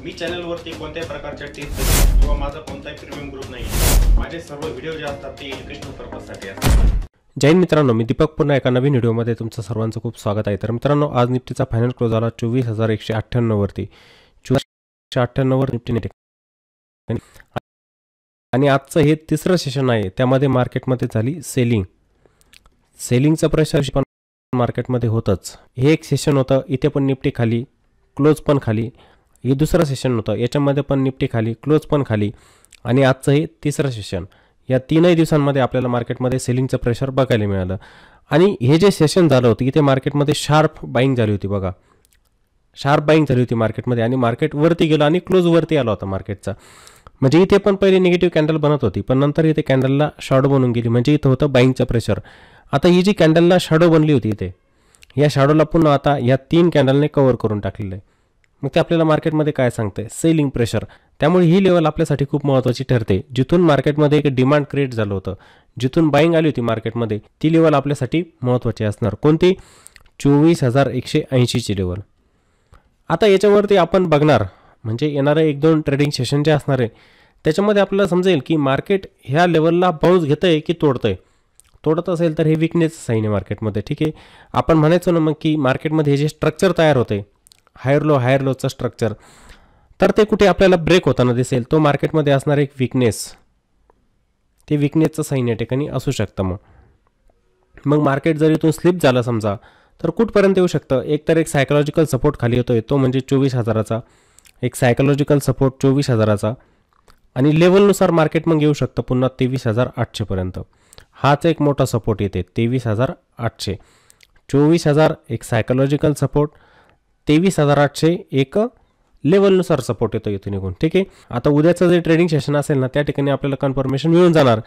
मी चॅनलवरती कोणत्याही प्रकारच्या टिप्स किंवा माझा कोणताही प्रीमियम ग्रुप नाही। माझे सर्व व्हिडिओ जे असतात ते एज्युकेशनल पर्पजसाठी असतात। जय हिंद मित्रांनो, मी दीपक पुन्हा एका नवीन व्हिडिओमध्ये तुमचं सर्वांचं खूप स्वागत आहे। तर मित्रांनो, आज निफ्टीचा फायनल क्लोज आला 24,198 वरती। 24,198 वर निफ्टी नेट आणि आजचं हे तिसरं सेशन आहे, त्यामध्ये मार्केटमध्ये झाली सेलिंगचं प्रेशर पण मार्केटमध्ये होतच। हे एक सेशन होतं, इथे पण निफ्टी खाली, क्लोज पण खाली। हे दुसरं सेशन होतं, याच्यामध्ये पण निफ्टी खाली, क्लोज पण खाली, आणि आजचं हे तिसरं सेशन। या तीनही दिवसांमध्ये आपल्याला मार्केटमध्ये सेलिंगचं प्रेशर बघायला मिळालं। आणि हे जे सेशन झालं होतं, इथे मार्केटमध्ये शार्प बाईंग झाली होती बघा, शार्प बाईंग झाली होती मार्केटमध्ये, आणि मार्केट वरती गेलं आणि क्लोज वरती आला होता मार्केटचा। म्हणजे इथे पण पहिले निगेटिव्ह कॅन्डल बनत होती, पण नंतर इथे कॅन्डलला शॅडो बनून गेली, म्हणजे इथं होतं बाईंगचं प्रेशर। आता ही जी कॅन्डलला शॅडो बनली होती इथे, या शॅडोला पुन्हा आता या तीन कॅन्डलने कव्हर करून टाकलेलं आहे। मग ते आपल्याला मार्केटमध्ये काय सांगते? Selling pressure. त्यामुळे ही लेवल आपल्यासाठी खूप महत्त्वाची ठरते। जिथून मार्केटमध्ये एक डिमांड क्रिएट झालं होतं, जिथून बाईंग आली होती मार्केटमध्ये, ती लेवल आपल्यासाठी महत्त्वाची असणार। कोणती? 24,180 ची लेवल। आता याच्यावरती आपण बघणार, म्हणजे येणारे 1-2 ट्रेडिंग सेशन जे असणार आहे त्याच्यामध्ये आपल्याला समजेल की मार्केट ह्या लेवलला बाउन्स घेतंय की तोडतंय। तोडत असेल तर हे विकनेस साईन आहे मार्केटमध्ये, ठीक आहे। आपण म्हणायचो ना मग की मार्केटमध्ये हे जे स्ट्रक्चर तयार होते, हायर लोचं स्ट्रक्चर, तर ते कुठे आपल्याला ब्रेक होताना दिसेल, तो मार्केटमध्ये असणार एक विकनेस, ते विकनेसचं साईन या ठिकाणी असू शकतं। मग मार्केट जर इथून स्लिप झालं समजा, तर कुठपर्यंत येऊ शकतं? एक तर एक सायकोलॉजिकल सपोर्ट खाली येतोय, तो म्हणजे 24,000चा, एक सायकोलॉजिकल सपोर्ट 24,000चा, आणि लेवलनुसार मार्केट मग येऊ शकतं पुन्हा 23,800 पर्यंत। हाच एक मोठा सपोर्ट येते 23,800, 24,000 एक सायकोलॉजिकल सपोर्ट, 23,800 एक लेवलनुसार सपोर्ट येतो इथून निघून, ठीक आहे। आता उद्याचं जे ट्रेडिंग सेशन असेल ना, त्या ठिकाणी आपल्याला कन्फर्मेशन मिळून जाणार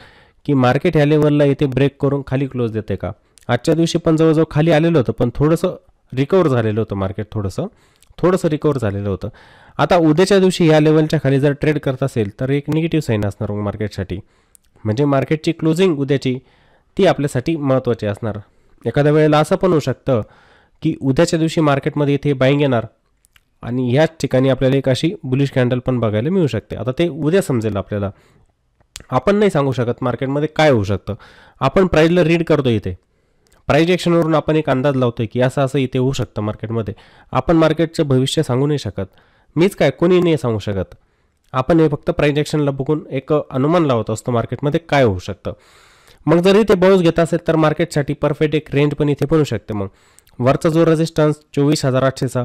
की मार्केट ह्या लेवलला इथे ब्रेक करून खाली क्लोज देते का। आजच्या दिवशी पण जवळजवळ खाली आलेलं होतं, पण थोडंसं रिकवर झालेलं होतं मार्केट, थोडंसं रिकवर झालेलं होतं। आता उद्याच्या दिवशी ह्या लेवलच्या खाली जर ट्रेड करत असेल तर एक निगेटिव्ह साईन असणार मार्केटसाठी, म्हणजे मार्केटची क्लोजिंग उद्याची ती आपल्यासाठी महत्त्वाची असणार। एखाद्या वेळेला असं पण होऊ शकतं की उद्याच्या दिवशी मार्केटमध्ये इथे बाईंग येणार आणि याच ठिकाणी आपल्याला एक अशी बुलिश कॅन्डल पण बघायला मिळू शकते। आता ते उद्या समजेल आपल्याला, आपण नाही सांगू शकत मार्केटमध्ये काय होऊ शकतं। आपण प्राईजला रीड करतो, इथे प्राईज ॲक्शनवरून आपण एक अंदाज लावतोय की असं इथे होऊ शकतं मार्केटमध्ये। आपण मार्केटचं भविष्य सांगू नाही शकत, मीच काय कोणी नाही सांगू शकत। आपण हे फक्त प्राईज ॲक्शनला बघून एक अनुमान लावत असतो मार्केटमध्ये काय होऊ शकतं। मग जर इथे बाउन्स घेत असेल तर मार्केटसाठी परफेक्ट एक रेंज पण इथे बनू शकते। मग वरचा जो रेजिस्टन्स 24,800चा,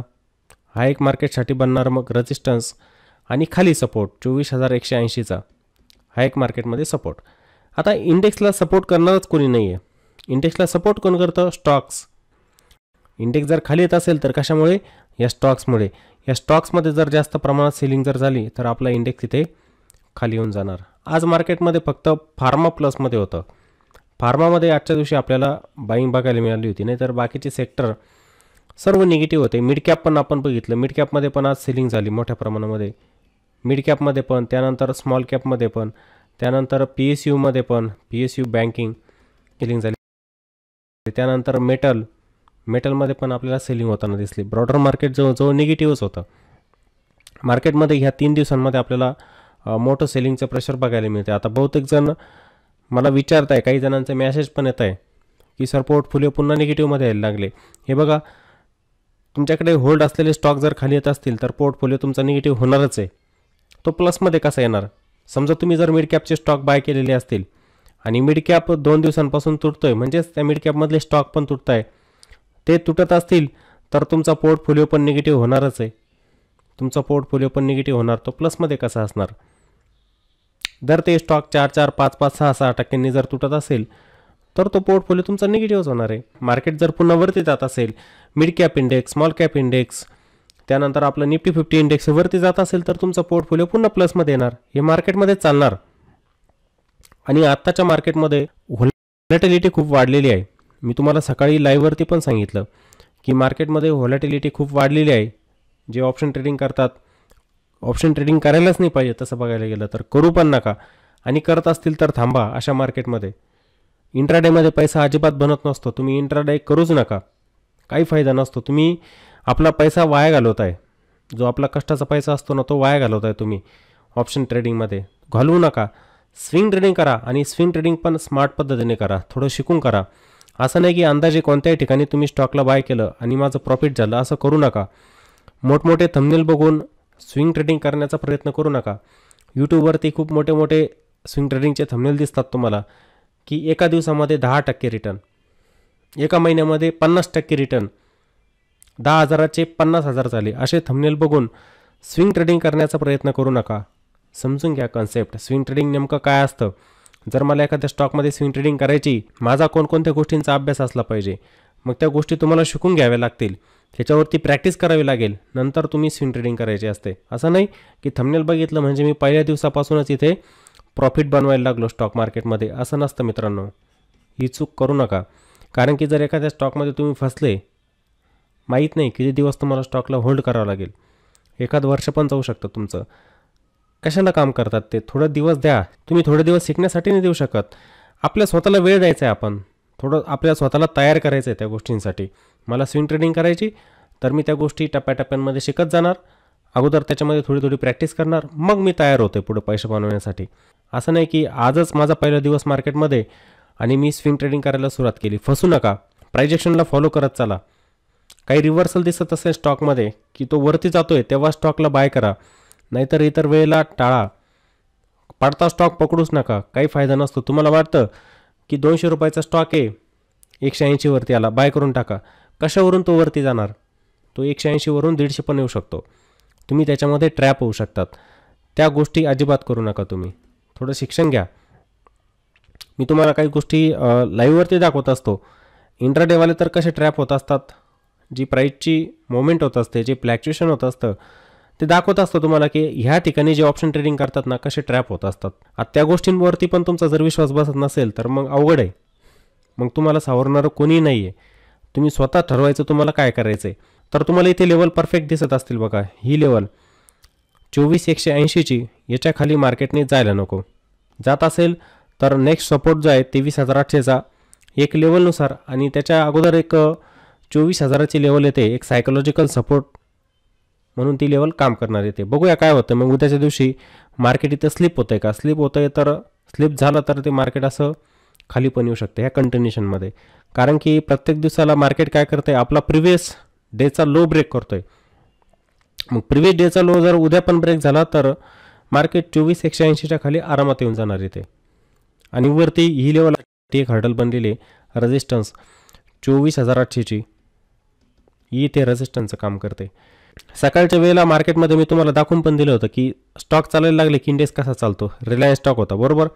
हा एक मार्केटसाठी बनणार मग रेजिस्टन्स, आणि खाली सपोर्ट 24,180चा, हा एक मार्केटमध्ये सपोर्ट। आता इंडेक्सला सपोर्ट करणारच कोणी नाही आहे। इंडेक्सला सपोर्ट कोण करतं? स्टॉक्स। इंडेक्स जर खाली येत असेल तर कशामुळे? या स्टॉक्समुळे। या स्टॉक्समध्ये जर जास्त प्रमाणात सेलिंग जर झाली तर आपला इंडेक्स इथे खाली येऊन जाणार। आज मार्केटमध्ये फक्त फार्मा प्लसमध्ये होतं, फार्मामध्ये आजच्या दिवशी आपल्याला बाईंग बघायला मिळाली होती, नाहीतर बाकीचे सेक्टर सर्व निगेटिव्ह होते। मिड कॅप पण आपण बघितलं, मिड कॅपमध्ये पण आज सेलिंग झाली मोठ्या प्रमाणामध्ये, मिड कॅपमध्ये पण, त्यानंतर स्मॉल कॅपमध्ये पण, त्यानंतर PSUमध्ये पण, PSU बँकिंग सेलिंग झाली, त्यानंतर मेटलमध्ये पण आपल्याला सेलिंग होताना दिसली। ब्रॉडर मार्केट जवळजवळ निगेटिव्हच होतं मार्केटमध्ये। ह्या 3 दिवसांमध्ये आपल्याला मोठं सेलिंगचं प्रेशर बघायला मिळते। आता बहुतेक जण मला विचारत आहे, काही जणांचे मेसेज पण येत आहे की सर पोर्टफोलिओ पुन्हा निगेटिव्हमध्ये यायला लागले। हे बघा, तुमच्याकडे होल्ड असलेले स्टॉक जर खाली येत असतील तर पोर्टफोलिओ तुमचा निगेटिव्ह होणारच आहे। तो प्लसमध्ये कसा येणार? समजा तुम्ही जर मिड कॅपचे स्टॉक बाय केलेले असतील आणि मिड कॅप 2 दिवसांपासून तुटतोय, म्हणजेच त्या मिड कॅपमधले स्टॉक पण तुटत आहे, ते तुटत असतील तर तुमचा पोर्टफोलिओ पण निगेटिव्ह होणारच आहे। तुमचा पोर्टफोलिओ पण निगेटिव्ह होणार, तो प्लसमध्ये कसा असणार? जर ते स्टॉक 4-4, 5-5, 6-6% जर तुटत असेल तर तो पोर्टफोलिओ तुमचा निगेटिव्हच होणार आहे। मार्केट जर पुन्हा वरती जात असेल, mid cap index, small cap index, त्यानंतर आपलं निफ्टी 50 इंडेक्स वरती जात असेल तर तुमचा पोर्टफोलिओ पुन्हा प्लसमध्ये येणार। हे मार्केटमध्ये चालणार। आणि आत्ताच्या मार्केटमध्ये व्हॉलॅटिलिटी खूप वाढलेली आहे। मी तुम्हाला सकाळी लाईव्हवरती पण सांगितलं की मार्केटमध्ये व्हॉलॅटिलिटी खूप वाढलेली आहे। जे ऑप्शन ट्रेडिंग करतात, ऑप्शन ट्रेडिंग करायलाच नाही पाहिजे तसं बघायला गेलं तर, करू पण नका, आणि करत असतील तर थांबा। अशा मार्केटमध्ये इंट्राडेमध्ये पैसा अजिबात बनत नसतो, तुम्ही इंट्राडे करूच नका, काही फायदा नसतो, तुम्ही आपला पैसा वाया घालवत आहे। जो आपला कष्टाचा पैसा असतो ना तो वाया घालवताय तुम्ही ऑप्शन ट्रेडिंगमध्ये. घालवू नका. स्विंग ट्रेडिंग करा आणि स्विंग ट्रेडिंग पण स्मार्ट पद्धतीने करा, थोडं शिकून करा. असं नाही की अंदाजे कोणत्याही ठिकाणी तुम्ही स्टॉकला बाय केलं आणि माझं प्रॉफिट झालं असं करू नका. मोठमोठे थंबनेल बघून स्विंग ट्रेडिंग करण्याचा प्रयत्न करू नका. यूट्यूबवरती खूप मोठे मोठे स्विंग ट्रेडिंगचे थंबनेल दिसतात तुम्हाला की एका दिवसामध्ये 10% रिटर्न, एका महिन्यामध्ये 50% रिटर्न, 10,000चे 50,000 झाले, असे थंबनेल बघून स्विंग ट्रेडिंग करण्याचा प्रयत्न करू नका. समजून घ्या कन्सेप्ट. स्विंग ट्रेडिंग नेमकं काय असतं. जर मला एखाद्या स्टॉकमध्ये स्विंग ट्रेडिंग करायची, माझा कोणकोणत्या गोष्टींचा अभ्यास असला पाहिजे, मग त्या गोष्टी तुम्हाला शिकून घ्याव्या लागतील, त्याच्यावरती प्रॅक्टिस करावी लागेल, नंतर तुम्ही स्विंग ट्रेडिंग करायची असते. असं नाही की थंबनेल बघितलं म्हणजे मी पहिल्या दिवसापासूनच इथे प्रॉफिट बनवायला लागलो स्टॉक मार्केटमध्ये, असं नसतं मित्रांनो. ही चूक करू नका. कारण की जर एखाद्या स्टॉकमध्ये तुम्ही फसले, माहीत नाही किती दिवस तुम्हाला स्टॉकला होल्ड करावं लागेल, एखाद वर्ष पण जाऊ शकतं तुमचं. कशाला काम करतात ते. थोडं दिवस द्या. तुम्ही थोडे दिवस शिकण्यासाठी नाही देऊ शकत. आपल्या स्वतःला वेळ द्यायचा आहे. आपण थोडं आपल्या स्वतःला तयार करायचं आहे त्या गोष्टींसाठी. मला स्विंग ट्रेडिंग करायची तर मी त्या गोष्टी टप्प्याटप्प्यांमध्ये शिकत जाणार. अगोदर त्याच्यामध्ये थोडी थोडी प्रॅक्टिस करणार, मग मी तयार होते पुढे पैसे बनवण्यासाठी. असं नाही की आजच माझा पहिला दिवस मार्केटमध्ये आणि मी स्विंग ट्रेडिंग करायला सुरुवात केली. फसू नका. प्राइस ॲक्शनला फॉलो करत चला. काही रिव्हर्सल दिसत असेल स्टॉकमध्ये की तो वरती जातोय, तेव्हा स्टॉकला बाय करा, नाहीतर इतर वेळेला टाळा. पडता स्टॉक पकडूच नका, काही फायदा नसतो. तुम्हाला वाटतं की 200 रुपयाचा स्टॉक आहे, 180 वरती आला, बाय करून टाका. कशावरून तो वरती जाणार. तो 180 वरून 150 पण येऊ शकतो. तुम्ही त्याच्यामध्ये ट्रॅप होऊ शकतात. त्या गोष्टी अजिबात करू नका. तुम्ही थोडं शिक्षण घ्या. मी तुम्हाला काही गोष्टी लाईव्हवरती दाखवत असतो. इंट्राडेवाले तर कसे ट्रॅप होत असतात, जी प्राईसची मोमेंट होत असते, जे फ्लॅक्च्युएशन होत असतं ते दाखवत असतं तुम्हाला की ह्या ठिकाणी जे ऑप्शन ट्रेडिंग करतात ना कसे ट्रॅप होत असतात. आता त्या गोष्टींवरती पण तुमचा जर विश्वास बसत नसेल तर मग अवघड आहे. मग तुम्हाला सावरणारं कोणी नाही आहे. तुम्ही स्वतः ठरवायचं तुम्हाला काय करायचं आहे. तर तुम्हाला इथे लेवल परफेक्ट दिसत असतील बघा. ही लेवल 24,180ची, याच्या खाली मार्केटने जायला नको. जात असेल तर नेक्स्ट सपोर्ट जो आहे 23,800चा एक लेवलनुसार, आणि त्याच्या अगोदर एक 24,000ची लेवल येते, एक सायकोलॉजिकल सपोर्ट म्हणून ती लेवल काम करणार येते. बघूया काय होतं. मग उद्याच्या दिवशी मार्केट इथं स्लिप होतं आहे का. स्लिप होतं आहे तर स्लिप झालं तर ते मार्केट असं खाली पण येऊ शकते ह्या कंटिन्युएशनमध्ये. कारण की प्रत्येक दिवसाला मार्केट काय करतं आहे, आपला प्रिव्हियस डेचा लो ब्रेक करतो आहे. मग प्रिव्हियस डेचा लो जर उद्या पण ब्रेक झाला तर मार्केट 24,180च्या खाली आरामात येऊन जाणार इथे. आणि वरती ही लेवल एक हर्डल बनलेली आहे रेजिस्टन्स 24,800ची, ही ते रेजिस्टन्सचं काम करते. सकाळच्या वेळेला मार्केटमध्ये मी तुम्हाला दाखवून पण दिलं होतं की स्टॉक चालायला लागले की इंडेक्स कसा चालतो. रिलायन्स स्टॉक होता बरोबर,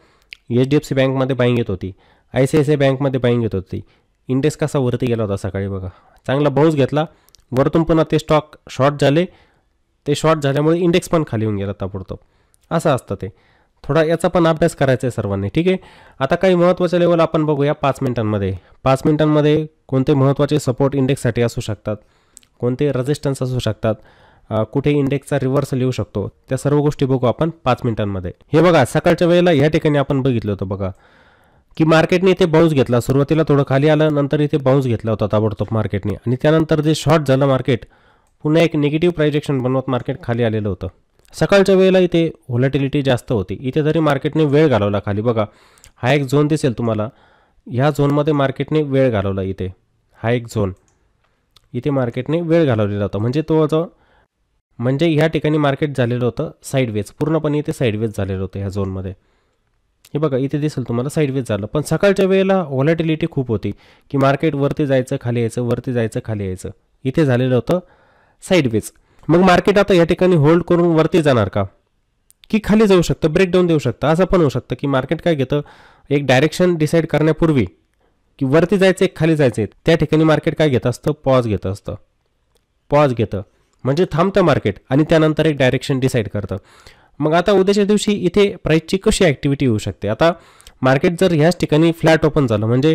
HDFC बँकमध्ये बाईंग येत होती, ICICI बँकमध्ये बाईंग येत होती. इंडेक्स कसा वरती गेला होता सकाळी बघा, चांगला बाऊन्स घेतला, वरतून पुन्हा ते स्टॉक शॉर्ट झाले, ते शॉर्ट झाल्यामुळे इंडेक्स पण खाली येऊन गेला ताबडतोब. असं असतं ते. थोडा याचा पण अभ्यास करायचा आहे सर्वांनी. ठीक आहे. आता काही महत्त्वाच्या लेवल आपण बघूया 5 मिनिटांमध्ये. 5 मिनिटांमध्ये कोणते महत्त्वाचे सपोर्ट इंडेक्ससाठी असू शकतात, कोणते रेजिस्टन्स असू शकतात, कुठे इंडेक्सचा रिव्हर्सल येऊ शकतो, त्या सर्व गोष्टी बघू आपण 5 मिनिटांमध्ये. हे बघा सकाळच्या वेळेला ह्या ठिकाणी आपण बघितलं होतं बघा की मार्केटने इथे बाउन्स घेतला. सुरुवातीला थोडं खाली आलं, नंतर इथे बाउन्स घेतला होता ताबडतोब मार्केटने, आणि त्यानंतर जे शॉर्ट झालं मार्केट, पुन्हा एक निगेटिव्ह प्राइजेक्शन बनवत मार्केट खाली आलेलं होतं. सकाळच्या वेळेला इथे व्होलॅटिलिटी जास्त होती. इथे तरी मार्केटने वेळ घालवला खाली बघा. हा एक झोन दिसेल तुम्हाला, ह्या झोनमध्ये मार्केटने वेळ घालवला. इथे हा एक झोन, इथे मार्केटने वेळ घालवलेला होता. म्हणजे ह्या ठिकाणी मार्केट झालेलं होतं साईडवेज, पूर्णपणे इथे साईडवेज झालेलं होतं ह्या झोनमध्ये. हे बघा इथे दिसेल तुम्हाला साईडवेज झालं. पण सकाळच्या वेळेला व्होलॅटिलिटी खूप होती की मार्केट वरती जायचं खाली यायचं, वरती जायचं खाली यायचं. इथे झालेलं होतं साईडवेज. मग मार्केट आता या ठिकाणी होल्ड करून वरती जाणार का की खाली जाऊ शकतं, ब्रेकडाऊन देऊ शकतं. असं पण होऊ शकतं की मार्केट काय घेतं, एक डायरेक्शन डिसाईड करण्यापूर्वी की वरती जायचं आहे खाली जायचं आहे, त्या ठिकाणी मार्केट काय घेत असतं, पॉज घेत असतं. पॉज घेतं म्हणजे थांबतं मार्केट आणि त्यानंतर एक डायरेक्शन डिसाईड करतं. मग आता उद्याच्या दिवशी इथे प्राईसची कशी ॲक्टिव्हिटी होऊ शकते. आता मार्केट जर ह्याच ठिकाणी फ्लॅट ओपन झालं, म्हणजे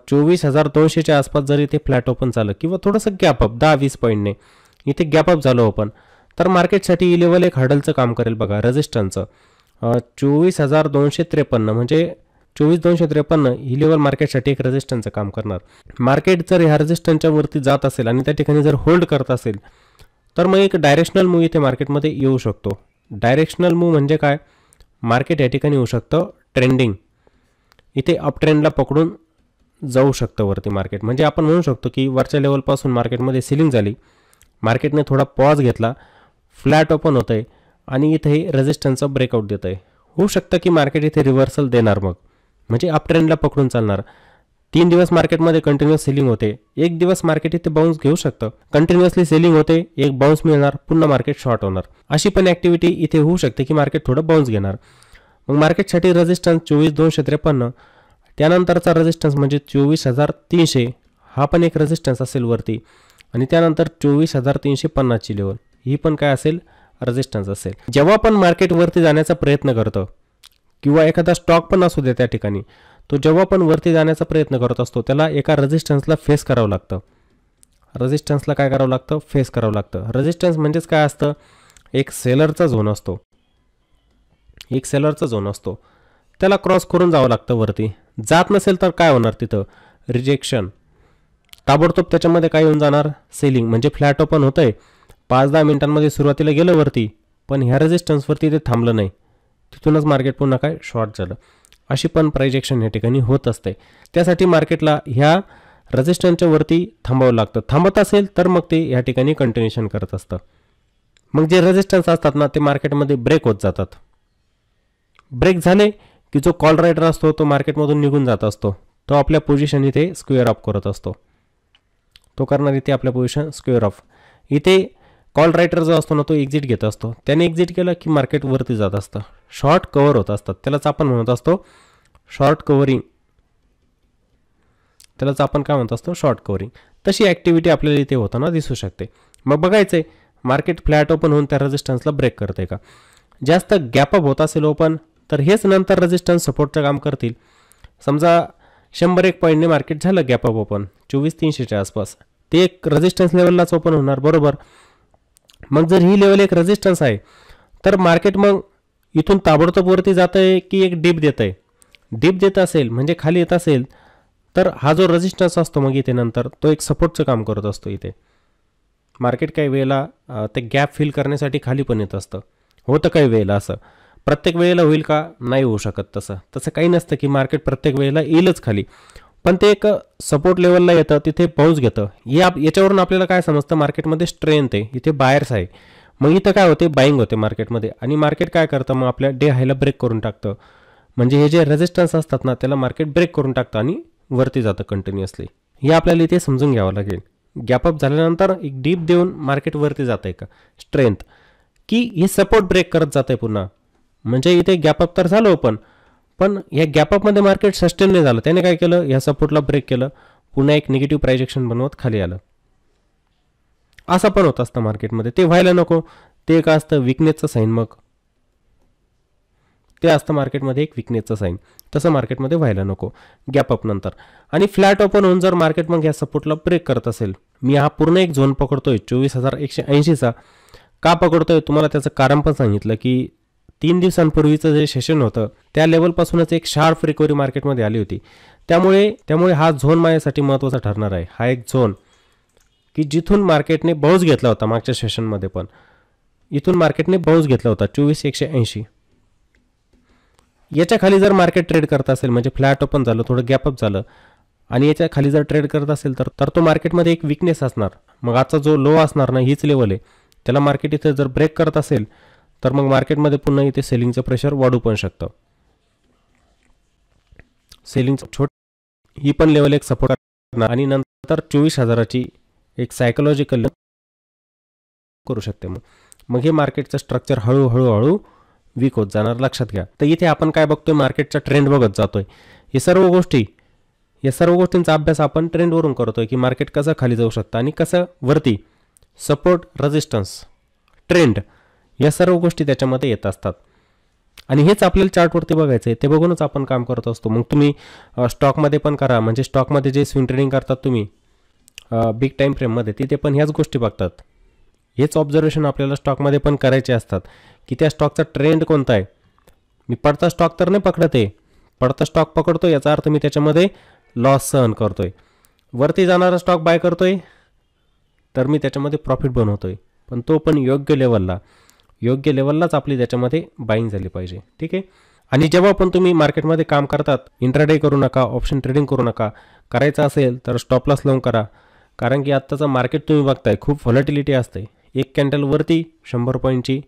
24,200च्या आसपास जर इथे फ्लॅट ओपन झालं किंवा थोडंसं गॅपअप 10-20 पॉईंटने इथे गॅपअप झालं ओपन, तर मार्केटसाठी ही लेवल एक हर्डलचं काम करेल बघा, रेजिस्टन्सचं. 24,253 म्हणजे 24,253 ही लेवल मार्केटसाठी एक रेजिस्टन्सचं काम करणार. मार्केट जर ह्या रेजिस्टन्सच्या वरती जात असेल आणि त्या ठिकाणी जर होल्ड करत असेल तर मग एक डायरेक्शनल मूव्ह इथे मार्केटमध्ये येऊ शकतो. डायरेक्शनल मूव्ह म्हणजे काय, मार्केट या ठिकाणी येऊ शकतं ट्रेंडिंग, इथे अप ट्रेंडला पकडून जाऊ शकतं वरती मार्केट. म्हणजे आपण म्हणू शकतो की वरच्या लेवलपासून मार्केटमध्ये सेलिंग झाली, मार्केटने थोडा पॉज घेतला, फ्लॅट ओपन होतं आहे आणि इथे हे रेजिस्टन्सचा ब्रेकआउट देतं आहे. होऊ शकतं की मार्केट इथे रिव्हर्सल देणार, मग म्हणजे अप ट्रेंडला पकडून चालणार. 3 दिवस मार्केटमध्ये कंटिन्युअस सेलिंग होते, एक दिवस मार्केट इथे बाउन्स घेऊ शकतं, कंटिन्युअसली सेलिंग होते, एक बाउन्स मिळणार, पुन्हा मार्केट शॉर्ट होणार. अशी पण ॲक्टिव्हिटी इथे होऊ शकते की मार्केट थोडं बाउन्स घेणार. मग मार्केटसाठी रेजिस्टन्स 24,253, त्यानंतरचा रेजिस्टन्स म्हणजे 24,300, हा पण एक रेजिस्टन्स असेल वरती, आणि त्यानंतर 24,350ची लेवल, ही पण काय असेल, रेजिस्टन्स असेल. जेव्हा पण मार्केट वरती जाण्याचा प्रयत्न करतं किंवा एखादा स्टॉक पण असू दे त्या ठिकाणी, तो जेव्हा पण वरती जाण्याचा प्रयत्न करत असतो त्याला एका रेजिस्टन्सला फेस करावं लागतं. रेजिस्टन्सला काय करावं लागतं, फेस करावं लागतं. रेजिस्टन्स म्हणजेच काय असतं, एक सेलरचा झोन असतो, एक सेलरचा झोन असतो, त्याला क्रॉस करून जावं लागतं वरती. जात नसेल तर काय होणार, तिथं रिजेक्शन, ताबडतोब त्याच्यामध्ये काय येऊन जाणार, सेलिंग. म्हणजे फ्लॅट ओपन होतं आहे, 5-10 मिनिटांमध्ये सुरुवातीला गेलं वरती, पण ह्या रेजिस्टन्सवरती ते थांबलं नाही, तिथूनच मार्केट पुन्हा काय शॉर्ट झालं. अशी पण प्राइजेक्शन या ठिकाणी होत असते. त्यासाठी मार्केटला ह्या रेजिस्टन्सच्या वरती थांबावं लागतं. थांबत असेल तर मग ते या ठिकाणी कंटिन्युएशन करत असतं. मग जे रेजिस्टन्स असतात ना, ते मार्केटमध्ये ब्रेक होत जातात. ब्रेक झाले की जो कॉल रायडर असतो तो मार्केटमधून निघून जात असतो, तो आपल्या पोझिशन इथे स्क्वेअर ऑफ करत असतो. तो करणार इथे आपल्या पोझिशन स्क्वेअर ऑफ. इथे कॉल रायटर जो असतो ना, तो एक्झिट घेत असतो. त्याने एक्झिट केलं की मार्केट वरती जात असतं, शॉर्ट कव्हर होत असतात. त्यालाच आपण म्हणत असतो शॉर्ट कव्हरिंग, त्यालाच आपण काय म्हणत असतो, शॉर्ट कव्हरिंग. तशी ॲक्टिव्हिटी आपल्याला इथे होताना दिसू शकते. मग बघायचं आहे मार्केट फ्लॅट ओपन होऊन त्या रेजिस्टन्सला ब्रेक करते का. जास्त गॅपअप होत असेल ओपन, तर हेच नंतर रेजिस्टन्स सपोर्टचं काम करतील. समजा 101 पॉईंटने मार्केट झालं गॅपअप ओपन 24,300च्या आसपास, ते एक रेजिस्टन्स लेवललाच ओपन होणार, बरोबर. मग जर ही लेवल एक रेजिस्टन्स आहे, तर मार्केट मग इथून ताबडतोब वरती जात आहे की एक डिप देत आहे. डिप देत असेल म्हणजे खाली येत असेल, तर हा जो रेजिस्टन्स असतो मग इथे नंतर तो एक सपोर्टचं काम करत असतो. इथे मार्केट काही वेळेला ते गॅप फिल करण्यासाठी खाली पण येत असतं, होतं काही वेळेला असं. प्रत्येक वेळेला होईल का, नाही होऊ शकत तसं काही नसतं की मार्केट प्रत्येक वेळेला येईलच खाली, पण ते एक सपोर्ट लेवलला येतं, तिथे पाऊस घेतं. याच्यावरून आपल्याला काय समजतं, मार्केटमध्ये स्ट्रेंथ आहे, इथे बायर्स आहे. मग इथं काय होते, बाईंग होते मार्केटमध्ये, आणि मार्केट काय करतं, मग आपल्या डे हायला ब्रेक करून टाकतं. म्हणजे हे जे रेजिस्टन्स असतात ना, त्याला मार्केट ब्रेक करून टाकतं आणि वरती जातं कंटिन्युअसली. हे आपल्याला इथे समजून घ्यावं लागेल. गॅपअप झाल्यानंतर एक डीप देऊन मार्केट वरती जात आहे का, स्ट्रेंथ, की हे सपोर्ट ब्रेक करत जात आहे पुन्हा. म्हणजे इथे गॅपअप तर झालं पण या गॅपअपमध्ये मार्केट सस्टेन नाही झालं, त्याने काय केलं, या सपोर्टला ब्रेक केलं, पुन्हा एक निगेटिव्ह प्राइजेक्शन बनवत खाली आलं. असं पण होत असतं मार्केटमध्ये, ते व्हायला नको. ते एक असतं विकनेसचं साईन, मग ते असतं मार्केटमध्ये एक विकनेसचं साईन. तसं मार्केटमध्ये व्हायला नको गॅपअप नंतर. आणि फ्लॅट ओपन होऊन जर मार्केट मग या सपोर्टला ब्रेक करत असेल, मी हा पूर्ण एक झोन पकडतोय 24,180चा. का पकडतोय, तुम्हाला त्याचं कारण पण सांगितलं की 3 दिवसांपूर्वीचं जे सेशन होतं त्या लेवलपासूनच एक शार्प रिकव्हरी मार्केटमध्ये आली होती. त्यामुळे हा झोन माझ्यासाठी महत्त्वाचा ठरणार आहे. हा एक झोन की जिथून मार्केटने बाउन्स घेतला होता मागच्या सेशनमध्ये, पण इथून मार्केटने बाउन्स घेतला होता 24,180. याच्या खाली जर मार्केट ट्रेड करत असेल, म्हणजे फ्लॅट ओपन झालं, थोडं गॅपअप झालं, आणि याच्या खाली जर ट्रेड करत असेल तर तो मार्केटमध्ये एक विकनेस असणार. मग आजचा जो लो असणार ना, हीच लेवल आहे, त्याला मार्केट इथे जर ब्रेक करत असेल तर मग मार्केटमध्ये पुन्हा इथे सेलिंगचं प्रेशर वाढू पण शकतं. सेलिंग ही पण लेवल एक सपोर्ट करणार, आणि नंतर 24,000ची एक सायकोलॉजिकल करू शकते. मग हे मार्केटचं स्ट्रक्चर हळूहळू वीक होत जाणार, लक्षात घ्या. तर इथे आपण काय बघतोय, मार्केटचा ट्रेंड बघत जातोय. या सर्व गोष्टींचा अभ्यास आपण ट्रेंडवरून करतोय की मार्केट कसं खाली जाऊ शकतं आणि कसं वरती. सपोर्ट, रेजिस्टन्स, ट्रेंड, या सर्व गोष्टी त्याच्यामध्ये येत असतात. आणि हेच आपल्याला चार्टवरती बघायचं आहे, ते बघूनच आपण काम करत असतो. मग तुम्ही स्टॉकमध्ये पण करा, म्हणजे स्टॉकमध्ये जे स्विंग ट्रेडिंग करतात तुम्ही बिग टाईम फ्रेममध्ये, तिथे पण ह्याच गोष्टी बघतात. हेच ऑब्झर्वेशन आपल्याला स्टॉकमध्ये पण करायचे असतात की त्या स्टॉकचा ट्रेंड कोणता आहे. मी पडता स्टॉक तर नाही पकडत आहे, पडता स्टॉक पकडतो याचा अर्थ मी त्याच्यामध्ये लॉस सहन करतोय. वरती जाणारा स्टॉक बाय करतोय तर मी त्याच्यामध्ये प्रॉफिट बनवतोय. पण तो पण योग्य लेवललाच आपली त्याच्यामध्ये बाईंग झाली पाहिजे. ठीक आहे. आणि जेव्हा पण तुम्ही मार्केटमध्ये काम करतात, इंट्राडे करू नका, ऑप्शन ट्रेडिंग करू नका. करायचं असेल तर स्टॉप लॉस लावून करा. कारण की आत्ताचं मार्केट तुम्ही बघताय, खूप व्हॉलॅटिलिटी असते. एक कॅन्डल वरती 100 पॉईंटची,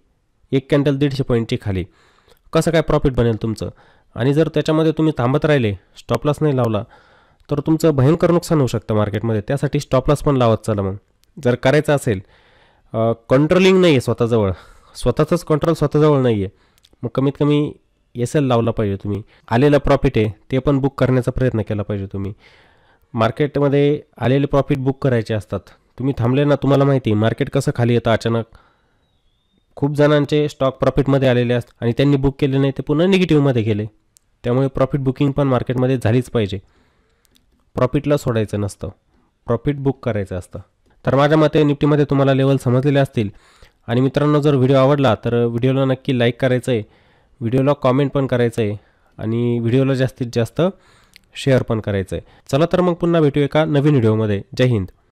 एक कॅन्डल 150 पॉईंटची खाली. कसं काय प्रॉफिट बनेल तुमचं? आणि जर त्याच्यामध्ये तुम्ही थांबत राहिले, स्टॉप लॉस नाही लावला, तर तुमचं भयंकर नुकसान होऊ शकतं मार्केटमध्ये. त्यासाठी स्टॉप लॉस पण लावत चला. मग जर करायचं असेल, कंट्रोलिंग नाही आहे स्वतःजवळ, स्वतःचंच कंट्रोल स्वतःजवळ नाही आहे, मग कमीत कमी SL लावला पाहिजे तुम्ही. आलेलं प्रॉफिट आहे ते पण बुक करण्याचा प्रयत्न केला पाहिजे तुम्ही. मार्केटमध्ये आलेले प्रॉफिट बुक करायचे असतात. तुम्ही थांबले ना, तुम्हाला माहिती आहे मार्केट कसं खाली येतं अचानक. खूप जणांचे स्टॉक प्रॉफिटमध्ये आलेले असतात आणि त्यांनी बुक केले नाही, ते पुन्हा निगेटिव्हमध्ये गेले. त्यामुळे प्रॉफिट बुकिंग पण मार्केटमध्ये झालीच पाहिजे. प्रॉफिटला सोडायचं नसतं, प्रॉफिट बुक करायचं असतं. तर माझ्या मते निफ्टीमध्ये तुम्हाला लेवल समजलेले असतील. आणि मित्रांनो, जर व्हिडिओ आवडला तर व्हिडिओला नक्की लाईक करायचं आहे, व्हिडिओला कॉमेंट पण करायचं आहे आणि व्हिडिओला जास्तीत जास्त शेअर पण करायचं आहे. चला तर मग पुन्हा भेटू एका नवीन व्हिडिओमध्ये. जय हिंद.